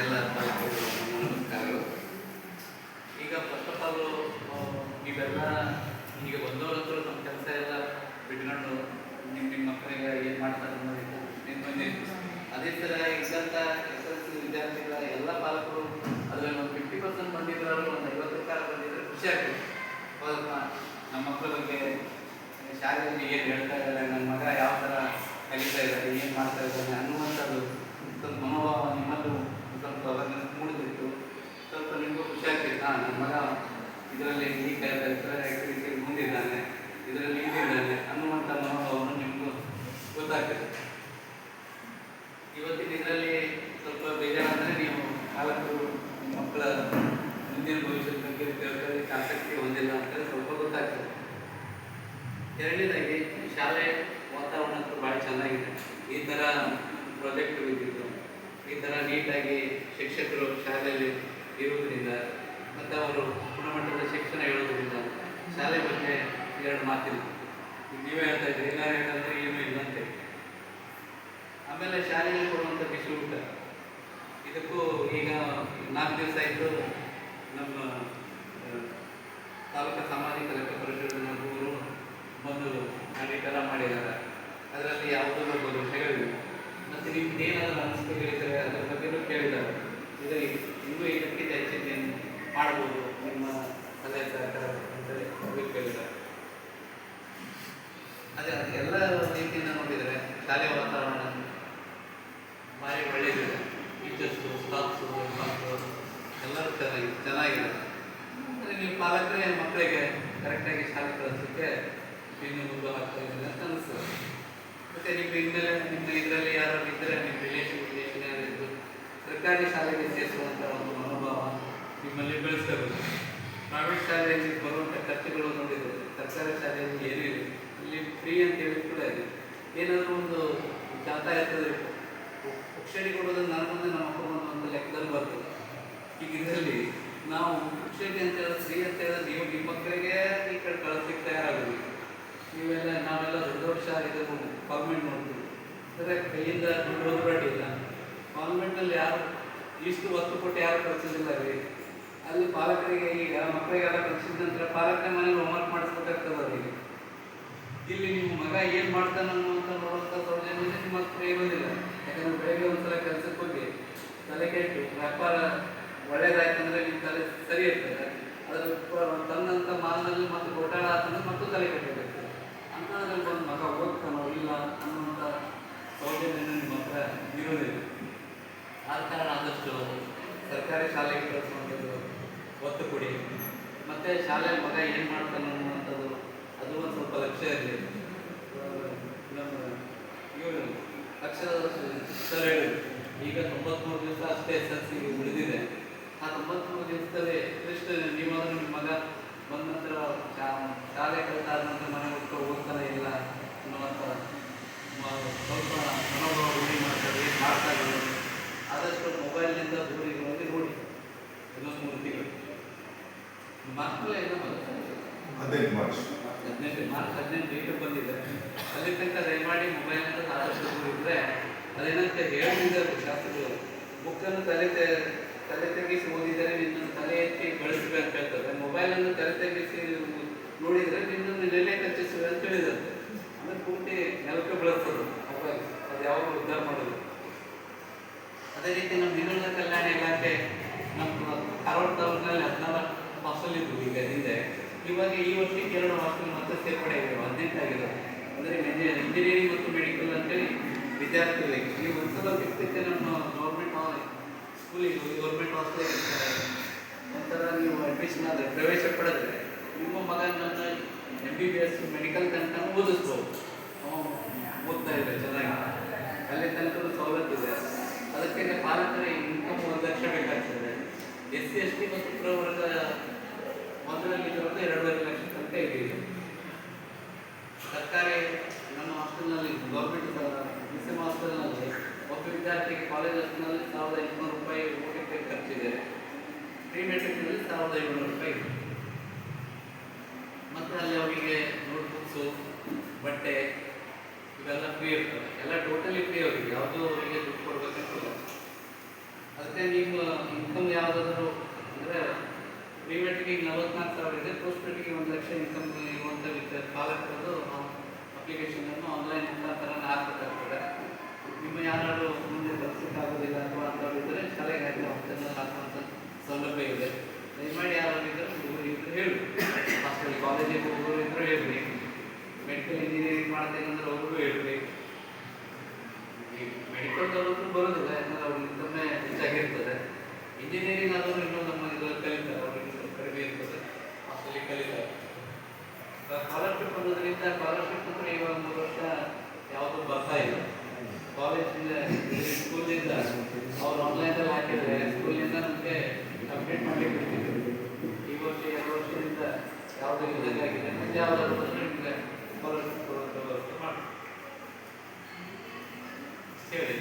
ಎಲ್ಲ ನಮಸ್ಕಾರಗಳು. ಈಗ ಫಸ್ಟ್ ಆಫ್ ಆಲ್ ನೀವೆಲ್ಲ ಈಗ ಬಂದವರಂತೂ ನಮ್ಮ ಕೆಲಸ ಎಲ್ಲ ಬಿಟ್ಕೊಂಡು ನಿಮ್ಮ ಮಕ್ಕಳಿಗೆ ಏನು ಮಾಡ್ತಾರೆ ಅನ್ನೋದು ನಿಂತು ಅದೇ ಥರ ಇದ್ದಂಥ SSLC ವಿದ್ಯಾರ್ಥಿಗಳ ಎಲ್ಲ ಪಾಲಕರು ಅದರಲ್ಲಿ ಒಂದು 50% ಬಂದಿದ್ರು, ಒಂದು 50% ಬಂದಿದ್ರೆ ಖುಷಿ ಆಗ್ತದೆ. ಹೌದಪ್ಪ, ನಮ್ಮ ಮಕ್ಕಳ ಬಗ್ಗೆ ಶಾಲೆಯಲ್ಲಿ ಏನು ಹೇಳ್ತಾ ಇದ್ದಾರೆ, ನನ್ನ ಮಗ ಯಾವ ಥರ ಕಲಿತಾ ಇದ್ದಾರೆ, ಏನು ಮಾಡ್ತಾ ಇದ್ದಾನೆ ಅನ್ನುವಂಥದ್ದು ಸ್ವಲ್ಪ ಮನೋಭಾವ ನಿಮ್ಮಲ್ಲೂ ಸ್ವಲ್ಪ ಅವೇರ್ನೆಸ್ ಮೂಡಿದಿತ್ತು. ಸ್ವಲ್ಪ ನಿಮಗೂ ಖುಷಿ ಆಗ್ತಿತ್ತು, ನನ್ನ ಮಗ ಇದರಲ್ಲಿ ಈ ಆ್ಯಕ್ಟಿವಿಟಿಯಲ್ಲಿ ಮುಂದಿದ್ದಾನೆ, ಇದರಲ್ಲಿ ಇದ್ದಾನೆ ಅನ್ನುವಂಥ ಮನೋಭಾವವನ್ನು ನಿಮಗೂ ಗೊತ್ತಾಗ್ತದೆ. ಇವತ್ತಿನ ಇದರಲ್ಲಿ ಸ್ವಲ್ಪ ಬೇಜಾರಂದರೆ ನೀವು ಪಾಲಕರು ಮಕ್ಕಳ ಮುಂದಿನ ಭವಿಷ್ಯದ ಬಗ್ಗೆ ತಿಳ್ಕೊಳ್ಳೋದಕ್ಕೆ ಆಸಕ್ತಿ ಹೊಂದಿಲ್ಲ ಅಂತ ಸ್ವಲ್ಪ ಗೊತ್ತಾಗ್ತದೆ. ಎರಡನೇದಾಗಿ ಶಾಲೆ ವಾತಾವರಣ ಅಂತೂ ಭಾಳ ಚೆನ್ನಾಗಿದೆ. ಈ ಥರ ಪ್ರಾಜೆಕ್ಟ್ ಇದ್ದಿದ್ದು, ಈ ಥರ ನೀಟಾಗಿ ಶಿಕ್ಷಕರು ಶಾಲೆಯಲ್ಲಿ ಇರುವುದರಿಂದ ಮತ್ತು ಅವರು ಗುಣಮಟ್ಟದ ಶಿಕ್ಷಣ ಹೇಳೋದ್ರಿಂದ ಶಾಲೆ ಬಗ್ಗೆ ಎರಡು ಮಾತಿಲ್ಲ. ನೀವೇ ಹೇಳ್ತಾ ಇದ್ದೀರಿ, ಇಲ್ಲ ಹೇಳಂದರೆ ಏನೂ ಇಲ್ಲಂತೆ. ಆಮೇಲೆ ಶಾಲೆಯಲ್ಲಿ ಕೊಡುವಂಥ ಬಿಸಿ ಊಟ, ಇದಕ್ಕೂ ಈಗ 4 ದಿವಸ ಆಯಿತು ನಮ್ಮ ತಾಲೂಕು ಸಾಮಾಜಿಕ ಲೆಕ್ಕ ಪರಿಶೋಧನಾ ಗುರು ಬಂದು ಥರ ಮಾಡಿದ್ದಾರೆ. ಅದರಲ್ಲಿ ಯಾವುದೋ ಒಂದು ವಿಷಯಗಳಿವೆ ಮತ್ತು ನಿಮ್ಗೆ ಏನಾದರೂ ಅನಿಸ್ಕೊಂಡಿರ್ತಾರೆ ಅದರ ಬಗ್ಗೆಯೂ ಕೇಳಿದ್ದಾರೆ. ಇದರಲ್ಲಿ ಇನ್ನೂ ಇದಕ್ಕಿಂತ ಹೆಚ್ಚಿನ ಮಾಡ್ಬೋದು ನಿಮ್ಮ ಸಲಹೆ ಸಹಕಾರ ಅಂತೇಳಿ ಕೇಳಿದ್ದಾರೆ. ಅದೇ ಎಲ್ಲ ರೀತಿಯಿಂದ ನೋಡಿದರೆ ಶಾಲೆಯ ವಾತಾವರಣ ಭಾರಿ ಒಳ್ಳೆಯದಿದೆ. ಟೀಚರ್ಸು, ಸ್ಟಾಫ್ಸು, ಮಕ್ಕಳು ಎಲ್ಲರೂ ಚೆನ್ನಾಗಿದೆ. ಅಂದರೆ ನೀವು ಪಾಲಕರೇ ಮಕ್ಕಳಿಗೆ ಕರೆಕ್ಟಾಗಿ ಶಾಲೆ ಕಳಿಸೋಕ್ಕೆ ಇನ್ನು ಮುಂದೆ ಆಗ್ತಾ ಇದ್ದೀನಿ ಅಂತ ಅನಿಸ್ತದೆ. ಮತ್ತು ನಿಮ್ಮ ಇನ್ಮೇಲೆ ನಿಮ್ಮ ಇದರಲ್ಲಿ ಯಾರು ಇದ್ದರೆ ನಿಮ್ಮ ರಿಲೇಷನ್ ಯಾರಿದ್ದು ಸರ್ಕಾರಿ ಶಾಲೆಗೆ ಸೇರಿಸುವಂಥ ಒಂದು ಮನೋಭಾವ ನಿಮ್ಮಲ್ಲಿ ಬೆಳೆಸ್ಕೋಬೇಕು. ಪ್ರೈವೇಟ್ ಶಾಲೆಯಲ್ಲಿ ಬರುವಂಥ ಖರ್ಚುಗಳು ನೋಡಿದರೆ ಸರ್ಕಾರಿ ಶಾಲೆಯಲ್ಲಿ ಏನೂ ಇದೆ, ಇಲ್ಲಿ ಫ್ರೀ ಅಂತ ಹೇಳಿ ಕೂಡ ಇದೆ. ಏನಾದರೂ ಒಂದು ಯಾತಾಯಾತದ ಶಿಕ್ಷಣ ಕೊಡೋದನ್ನು ನನ್ನ ಮುಂದೆ ನಮ್ಮ ಮಕ್ಕಳು ಒಂದು ಲೆಕ್ಕದಲ್ಲಿ ಬರ್ತದೆ. ಈಗ ಇದರಲ್ಲಿ ನಾವು ಶಿಕ್ಷಣ ಅಂತ ಹೇಳಿದ್ರೆ ಫ್ರೀ ಅಂತ ಹೇಳಿದ್ರೆ ನೀವು ನಿಮ್ಮ ಮಕ್ಕಳಿಗೆ ಈ ಕಡೆ ಕಳಿಸ್ಲಿಕ್ಕೆ ತಯಾರಾಗೋದು. ನೀವೆಲ್ಲ ನಾವೆಲ್ಲ ದೊಡ್ಡ ದೊಡ್ಡ ಶಾಲೆ ಇದು ಕಾನ್ವೆಂಟ್ ನೋಡ್ತೀವಿ, ಅಂದರೆ ಕೈಯಿಂದ ದುಡ್ಡು ಬಡ್ಡಿಲ್ಲ. ಕಾನ್ವೆಂಟ್ನಲ್ಲಿ ಯಾರು ಇಷ್ಟು ಒತ್ತು ಕೊಟ್ಟು ಯಾರು ಕಳಿಸೋದಿಲ್ಲ ರೀ. ಅಲ್ಲಿ ಪಾಲಕರಿಗೆ ಈಗ ಮಕ್ಕಳಿಗೆಲ್ಲ ಕಳಿಸಿದ ನಂತರ ಪಾಲಕರ ಮನೇಲಿ ಹೋಮ್ವರ್ಕ್ ಮಾಡಿಸ್ಬೇಕಾಗ್ತದೆ ಅವರಿಗೆ. ಇಲ್ಲಿ ನಿಮ್ಮ ಮಗ ಏನು ಮಾಡ್ತಾನೆ ಅನ್ನುವಂಥ ನೋಡುವಂಥ ಸೌಜನ್ಯ ನಿಮ್ಮ ಹತ್ರ ಇರೋದಿಲ್ಲ. ಯಾಕಂದರೆ ಬೆಳಗ್ಗೆ ಒಂದ್ಸಲ ಕೆಲಸಕ್ಕೆ ಹೋಗಿ ತಲೆ ಕೆಟ್ಟು ವ್ಯಾಪಾರ ಒಳ್ಳೇದಾಯ್ತಂದರೆ ನಿಮ್ಮ ತಲೆ ಸರಿ ಇರ್ತದೆ. ಅದರ ತಂದಂಥ ಮಾಲಿನಲ್ಲಿ ಮತ್ತು ಗೋಟಾಳ ಆತಂದ್ರೆ ಮತ್ತು ತಲೆ ಕೆಟ್ಟಿರ್ತದೆ. ಅಂಥದ್ರಲ್ಲಿ ಒಂದು ಮಗ ಓದ್ತಾನೋ ಇಲ್ಲ ಅನ್ನುವಂಥ ಸೌಜನ್ಯ ನಿಮ್ಮ ಹತ್ರ ಇರೋದಿಲ್ಲ. ಆದ ಕಾರಣ ಆದಷ್ಟು ಸರ್ಕಾರಿ ಶಾಲೆಗೆ ಕಳಿಸುವಂಥದ್ದು ಒತ್ತು ಕೊಡಿ. ಮತ್ತು ಶಾಲೆ ಮಗ ಏನು ಮಾಡ್ತಾನೆ ಅನ್ನುವಂಥದ್ದು ಅದು ಒಂದು ಸ್ವಲ್ಪ ಲಕ್ಷ್ಯ ಇರಲಿ. ನಮ್ಮ ಇವರು ಅಕ್ಷರ ಸರ್ ಹೇಳಿ ಈಗ 93 ದಿವಸ ಅಷ್ಟೇ SSLC ಉಳಿದಿದೆ. ಆ 93 ದಿವಸದಲ್ಲಿ ಅಟ್ಲೀಸ್ಟ್ ನೀವಾದರೂ ನಿಮ್ಮ ಮಗ ಬಂದ ನಂತರ ಶಾಲೆ ಕಲಿತಾದ ನಂತರ ಮನೆ ಬಿಟ್ಟು ಹೋಗ್ತಾನೆ ಇಲ್ಲ ಅನ್ನುವಂಥ ಸ್ವಲ್ಪ ಮನೋಭಾವ ರೂಢಿ ಮಾಡ್ತಾರೆ, ಮಾಡ್ತಾ ಇದ್ದಾರೆ. ಆದಷ್ಟು ಮೊಬೈಲ್ನಿಂದ ದೂರ ಇರುವಂತೆ ನೋಡಿ. ಇನ್ನೊಂದು 3 ತಿಂಗಳು ಮಕ್ಕಳೇ ಇಲ್ಲ 18 ಮಾರ್ಚ್ 18 ಡೇಟ್ ಬಂದಿದೆ. ಅಲ್ಲಿ ತನಕ ದಯಮಾಡಿ ಮೊಬೈಲ್ನಿಂದ ಆದಷ್ಟು ದೂರ ಇದ್ದರೆ ಅದೇನಂತೆ ಹೇಳ್ತಿದ್ದಾರೆ ಶಾಸ್ತ್ರಗಳು, ಬುಕ್ಕನ್ನು ತಲೆ ತೆಗಿಸಿ ಓದಿದರೆ ನಿನ್ನನ್ನು ತಲೆ ಎತ್ತಿ ಬೆಳೆಸುವೆ ಅಂತ ಹೇಳ್ತಾರೆ. ಮೊಬೈಲನ್ನು ತಲೆ ತೆಗಿಸಿ ನೋಡಿದರೆ ನಿನ್ನನ್ನು ನೆಲೆ ಕಚ್ಚಿಸುವೆ ಅಂತ ಹೇಳಿದಂತೆ. ಅಂದರೆ ಪೂರ್ತಿ ನೆಲಕ್ಕೆ ಬೆಳೆಸ್ತದೆ ಮೊಬೈಲ್, ಅದು ಯಾವಾಗ ಉದ್ಧಾರ ಮಾಡೋದು. ಅದೇ ರೀತಿ ನಮ್ಮ ಹಿಂದುಳಿದ ಕಲ್ಯಾಣ ಇಲಾಖೆ ನಮ್ಮ ಕಾರವಾರ ತಾಲೂಕಿನಲ್ಲಿ 14 ಹಾಸ್ಟೆಲ್ ಇದ್ವು ಈಗ ಹಿಂದೆ. ಇವಾಗ ಈ ವರ್ಷಕ್ಕೆ 2 ಹಾಸ್ಟೆಲ್ ಮತ್ತೆ ಸೇರ್ಪಡೆ ಆಗಿವೆ, 18 ಆಗಿವೆ. ಅಂದರೆ ಇಂಜಿನಿಯರಿಂಗ್ ಮತ್ತು ಮೆಡಿಕಲ್ ಅಂತೇಳಿ ವಿದ್ಯಾರ್ಥಿಗಳಿಗೆ ಈ ಒಂದ್ಸಲ ಸಿಗ್ತೈತೆ. ನಮ್ಮ ಗೌರ್ಮೆಂಟ್ ಸ್ಕೂಲಿಗೆ ಹೋಗಿ ಗೌರ್ಮೆಂಟ್ ಹಾಸ್ಟೆಲ್ ಒಂಥರ ನೀವು ಅಡ್ಮಿಷನ್ ಆದರೆ ಪ್ರವೇಶ ಪಡೆದ್ರೆ ನಿಮ್ಮ ಮಗನನ್ನ MBBS ಮೆಡಿಕಲ್ ತನಕ ಓದಿಸ್ಬೋದು. ಓದ್ತಾ ಇದೆ ಚೆನ್ನಾಗಿ, ಅಲ್ಲಿ ತನಕ ಸವಲತ್ತು ಇದೆ. ಅದಕ್ಕೆ ಪಾಲಕರ ಇನ್ಕಮ್ 1 ಲಕ್ಷ ಬೇಕಾಗ್ತದೆ. SC ST ಮತ್ತು ಪ್ರವರ್ಗ ಮೊದಲಲ್ಲಿ 2.5 ಲಕ್ಷ ತನಕ ಇದೆ. ಸರ್ಕಾರಿ ನಮ್ಮ ಹಾಸ್ಟೆಲ್ನಲ್ಲಿ ಗೌರ್ಮೆಂಟ್ BCM ಹಾಸ್ಟೆಲ್ನಲ್ಲಿ ಒಬ್ಬ ವಿದ್ಯಾರ್ಥಿಗೆ ಕಾಲೇಜ್ ಹಾಸ್ಟೆಲ್ನಲ್ಲಿ 1500 ರೂಪಾಯಿ ಊಟಕ್ಕೆ ಖರ್ಚಿದೆ. ಪ್ರೀ ಮೆಟ್ರಿಕ್ನಲ್ಲಿ 1500 ರೂಪಾಯಿ. ಮತ್ತು ಅಲ್ಲಿ ಅವರಿಗೆ ನೋಟ್ಬುಕ್ಸು, ಬಟ್ಟೆ ಇವೆಲ್ಲ ಫ್ರೀ ಇರ್ತವೆ. ಎಲ್ಲ ಟೋಟಲಿ ಫ್ರೀ ಅವರಿಗೆ, ಯಾವುದೂ ಅವರಿಗೆ ದುಡ್ಡು ಕೊಡಬೇಕಂತಿಲ್ಲ. ಅದಕ್ಕೆ ನೀವು ಇನ್ಕಮ್ ಯಾವುದಾದ್ರು ಅಂದರೆ ಪ್ರಿವೇಟ್ಗೆ ಈಗ 44,000 ಇದೆ, ಪೋಸ್ಟ್ ವೇಟ್ಗೆ 1,00,000 ಇನ್ಕಮ್ ಇರುವಂಥ ಪಾಲಕರದ್ದು ಅಪ್ಲಿಕೇಶನನ್ನು ಆನ್ಲೈನ್ ಮುಖಾಂತರ ಹಾಕಬೇಕಾಗ್ತದೆ. ನಿಮ್ಮ ಯಾರು ಮುಂದೆ ಬರ್ಸೋಕ್ಕಾಗೋದಿಲ್ಲ ಅಥವಾ ಅಂಥವ್ರು ಇದ್ದರೆ ಶಾಲೆಗೆ ಹಾಕುವಂಥ ಸೌಲಭ್ಯ ಇದೆ. ದಯಮಾಡಿ ಯಾರು ಇದ್ದರೆ ಇಬ್ಬರು ಹೇಳಿ, ಹಾಸ್ಟೆಲ್ ಕಾಲೇಜಿಗೆ ಹೋಗೋರು ಇದ್ದರೂ ಹೇಳ್ರಿ, ಮೆಡಿಕಲ್ ಇಂಜಿನಿಯರಿಂಗ್ ಮಾಡ್ತೇನೆ ಅಂದ್ರೆ ಅವ್ರಿಗೂ ಹೇಳ್ರಿ. ಈ ಮೆಡಿಕಲ್ ಅವ್ರಿಗೂ ಬರೋದಿಲ್ಲ, ಯಾಕಂದ್ರೆ ಅವ್ರಿಗೆ ಇನ್ಕಮ್ಮೇ ಹೆಚ್ಚಾಗಿರ್ತದೆ. ಇಂಜಿನಿಯರಿಂಗ್ ಆದವರು ಇನ್ನೂ ನಮ್ಮ ಇದರಲ್ಲಿ ಕಲಿತಾರೆ, ಅವ್ರಿಗೆ ಕಡಿಮೆ ಇರ್ತದೆ, ಹಾಸ್ಟೆಲಿಗೆ ಕಲಿತಾರೆ. ಸ್ಕಾಲರ್ಶಿಪ್ ಅನ್ನೋದ್ರಿಂದ ಸ್ಕಾಲರ್ಶಿಪ್ ಅಂದರೆ ಇವಾಗ 3 ವರ್ಷ ಯಾವುದೂ ಬರ್ತಾ ಇಲ್ಲ. ಕಾಲೇಜಿಂದ ಸ್ಕೂಲಿಂದ ಅವ್ರು ಆನ್ಲೈನಲ್ಲಿ ಹಾಕಿದರೆ ಸ್ಕೂಲಿಂದ ನಮಗೆ ಕಂಪ್ಲೀಟ್ ಮಾಡಿ ಬಿಡ್ತಿದ್ರು. ಈ ವರ್ಷ 2 ವರ್ಷದಿಂದ ಯಾವುದೂ ಇದಾಗಿದೆ, ಮುಂದೆ ಯಾವುದಾದ್ರು ಬಂದರೆ ನಿಮಗೆ ಸ್ಕಾಲರ್ಶಿಪ್ ಕೊಡುವಂಥ ವ್ಯವಸ್ಥೆ ಮಾಡಿ ಹೇಳಿ.